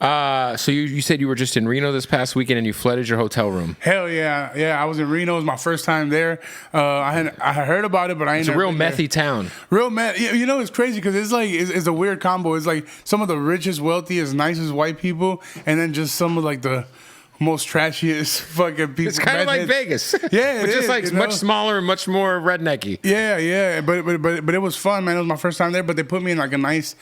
So you said you were just in Reno this past weekend and you flooded your hotel room. Hell yeah, yeah. I was in Reno. It was my first time there. I had heard about it, but I ain't. It's a real methy town. Real meth. You know, it's crazy because it's like it's a weird combo. It's like some of the richest, wealthiest, nicest white people, and then just some of like the most trashiest fucking people. It's kind of like Vegas. Yeah, but just like much smaller and much more rednecky. Yeah. But it was fun, man. It was my first time there, but they put me in like a nice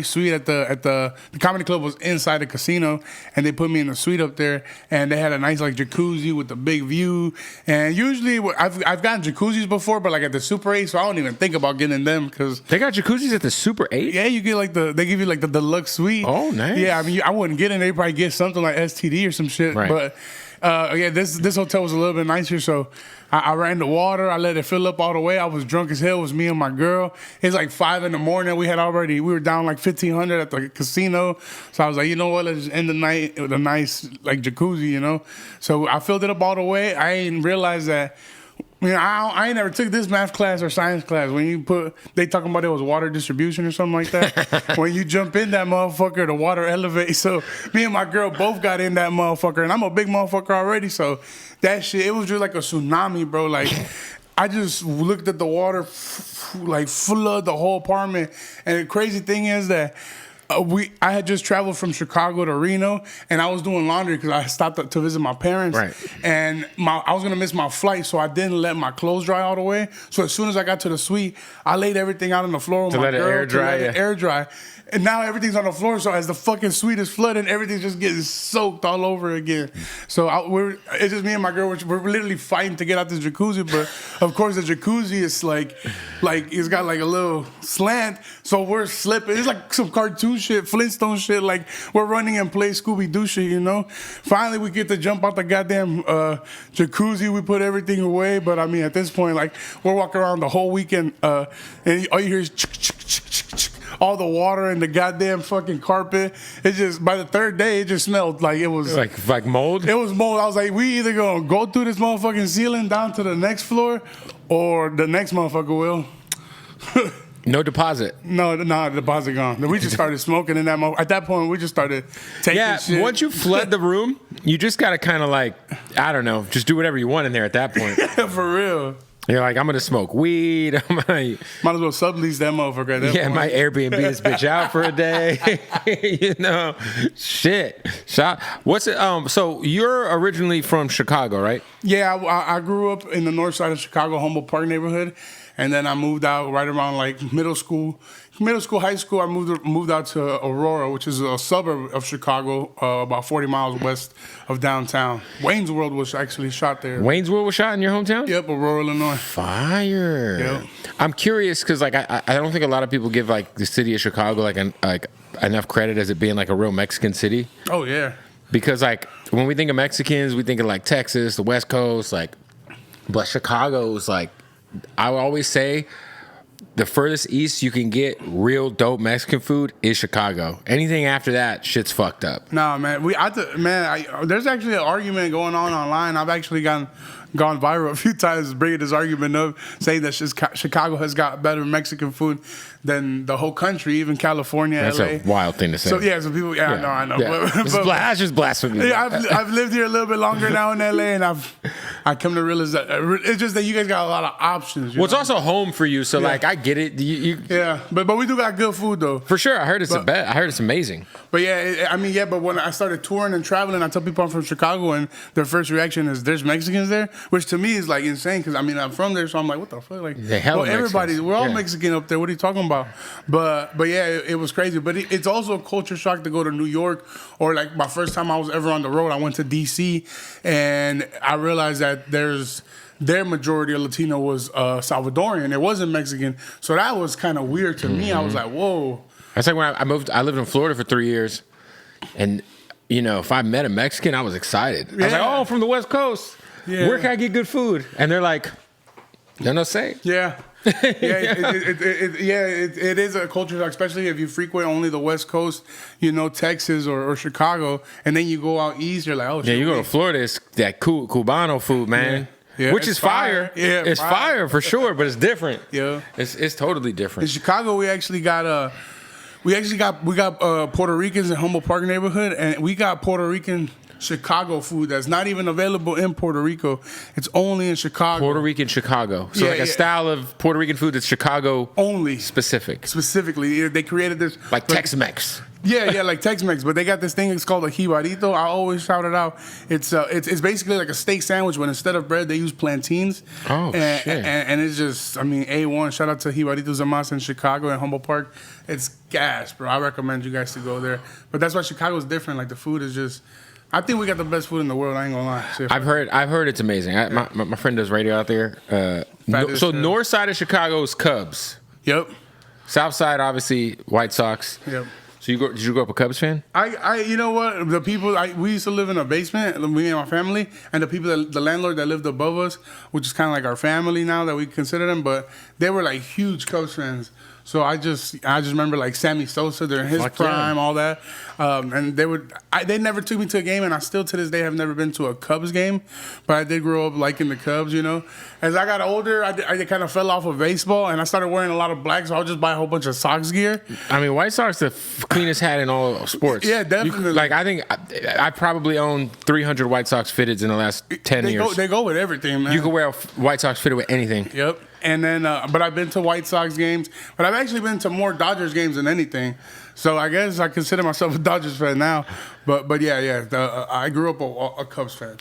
suite at the comedy club was inside the casino, and they put me in a suite up there, and they had a nice like jacuzzi with a big view. And usually I've gotten jacuzzis before, but like at the Super 8, so I don't even think about getting them because they got jacuzzis at the Super 8. Yeah, you get they give you like the deluxe suite. Oh, nice. Yeah, I mean I wouldn't get in. They probably get something like STD or some shit. Right. But yeah, this hotel was a little bit nicer, so I ran the water. I let it fill up all the way. I was drunk as hell. It was me and my girl. It's like 5 in the morning. We were down like 1,500 at the casino. So I was like, you know what? Let's just end the night with a nice like jacuzzi, you know. So I filled it up all the way. I didn't realize that. You know, I ain't never took this math class or science class. When they talking about it was water distribution or something like that. When you jump in that motherfucker, the water elevates. So me and my girl both got in that motherfucker, and I'm a big motherfucker already. So that shit, it was just like a tsunami, bro. Like I just looked at the water, like flood the whole apartment. And the crazy thing is that. I had just traveled from Chicago to Reno, and I was doing laundry because I stopped to visit my parents. Right. And I was gonna miss my flight, so I didn't let my clothes dry all the way. So as soon as I got to the suite, I laid everything out on the floor with my girl to let it air dry. And now everything's on the floor, so as the fucking suite is flooding, everything's just getting soaked all over again. So it's just me and my girl. We're literally fighting to get out this jacuzzi, but of course the jacuzzi is like it's got like a little slant, so we're slipping. It's like some cartoon shit, Flintstone shit. Like we're running and play Scooby-Doo shit, you know. Finally, we get to jump out the goddamn jacuzzi. We put everything away, but I mean, at this point, like we're walking around the whole weekend, and all you hear is all the water and the goddamn fucking carpet. It just by the third day, it just smelled like it was like mold. It was mold. I was like, we either gonna go through this motherfucking ceiling down to the next floor, or the next motherfucker will. No deposit. No, the deposit gone. We just started smoking in that moment. At that point, we just started taking shit. Yeah, once you flood the room, you just gotta kind of like, I don't know, just do whatever you want in there at that point. Yeah, for real. You're like, I'm gonna smoke weed. Might as well sublease that motherfucker. At that point. My Airbnb this bitch out for a day. You know, shit. What's it? So you're originally from Chicago, right? Yeah, I grew up in the north side of Chicago, Humboldt Park neighborhood, and then I moved out right around like middle school, high school. I moved out to Aurora, which is a suburb of Chicago, about 40 miles west of downtown. Wayne's World was actually shot there. Wayne's World was shot in your hometown? Yep, Aurora, Illinois. Fire. Yep. I'm curious because like I don't think a lot of people give like the city of Chicago like enough credit as it being like a real Mexican city. Oh yeah. Because like when we think of Mexicans, we think of like Texas, the West Coast, but Chicago's like, I would always say the furthest east you can get real dope Mexican food is Chicago. Anything after that, shit's fucked up. Nah, man. There's actually an argument going on online. I've actually gone viral a few times bringing this argument up, saying that Chicago has got better Mexican food than the whole country, even California, That's LA. a wild thing to say. So yeah, some people, I know. Yeah. That's just blasphemy. Yeah, I've lived here a little bit longer now in LA, and I come to realize that it's just that you guys got a lot of options. It's also home for you, so like I get it. Yeah, but we do got good food though. For sure, I heard it's amazing. But yeah, but when I started touring and traveling, I tell people I'm from Chicago, and their first reaction is there's Mexicans there, which to me is like insane because I mean I'm from there, so I'm like, what the fuck? Like, we're all Mexican up there. What are you talking about? But yeah, it was crazy. But it's also a culture shock to go to New York, or like my first time I was ever on the road, I went to DC, and I realized that their majority of Latino was Salvadorian. It wasn't Mexican, so that was kind of weird to me. I was like, whoa. That's like when I lived in Florida for 3 years, and you know, if I met a Mexican, I was excited. I was like, oh, from the West Coast. Yeah. Where can I get good food? And they're like, no say. Yeah. It is a culture shock, especially if you frequent only the West Coast, you know, Texas or Chicago, and then you go out east, you're like, oh shit. Yeah, you go to Florida, it's that Cubano food, man. Yeah, which is fire. Yeah, it's fire for sure, but it's different. Yeah. It's totally different. In Chicago, we actually got We actually got Puerto Ricans in Humboldt Park neighborhood, and we got Puerto Rican Chicago food that's not even available in Puerto Rico. It's only in Chicago. Puerto Rican Chicago. So like a style of Puerto Rican food that's Chicago only specific. Specifically, they created this like Tex-Mex. Yeah, like Tex-Mex, but they got this thing. It's called a jibarito. I always shout it out. It's basically like a steak sandwich, but instead of bread, they use plantains. Oh, shit. And it's just, I mean, A1. Shout out to Jibaritos de Mas in Chicago and Humboldt Park. It's gas, bro. I recommend you guys to go there. But that's why Chicago's different. Like the food is just. I think we got the best food in the world. I ain't gonna lie. Seriously. I've heard it's amazing. My friend does radio out there. North side of Chicago is Cubs. Yep. South side, obviously, White Sox. Yep. So did you grow up a Cubs fan? You know what? The people we used to live in a basement, me and my family, and the landlord that lived above us, which is kind of like our family now that we consider them, but they were like huge Cubs fans. So I just remember like Sammy Sosa during his prime, all that, and they never took me to a game, and I still to this day have never been to a Cubs game, but I did grow up liking the Cubs, you know. As I got older, I kind of fell off of baseball, and I started wearing a lot of black, so I'll just buy a whole bunch of Sox gear. I mean, White Sox the cleanest hat in all sports. Yeah, definitely. I think I probably own 300 White Sox fitteds in the last 10 years. They go with everything, man. You can wear a White Sox fitted with anything. Yep. And then, but I've been to White Sox games, but I've actually been to more Dodgers games than anything. So I guess I consider myself a Dodgers fan now. But yeah, I grew up a Cubs fan.